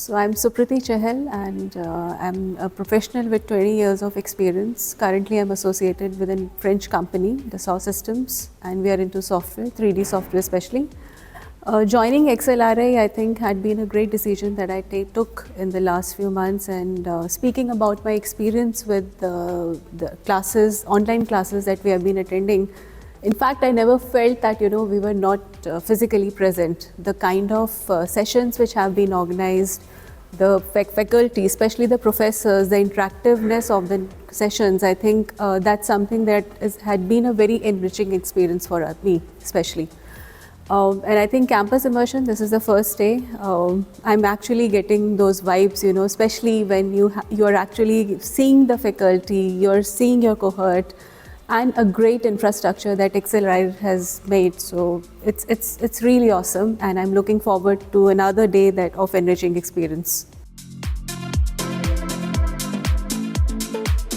So I'm Supriti Chahal, and I'm a professional with 20 years of experience. Currently I'm associated with a French company, Dassault Systems, and we are into software, 3D software especially. Joining XLRI, I think, had been a great decision that I took in the last few months, and speaking about my experience with the classes, online classes that we have been attending, in fact, I never felt that, we were not physically present. The kind of sessions which have been organized, the faculty, especially the professors, the interactiveness of the sessions, I think that's something that had been a very enriching experience for me, especially. And I think campus immersion, this is the first day. I'm actually getting those vibes, especially when you are actually seeing the faculty, you're seeing your cohort, and a great infrastructure that XLRI has made. So it's really awesome, and I'm looking forward to another day of enriching experience.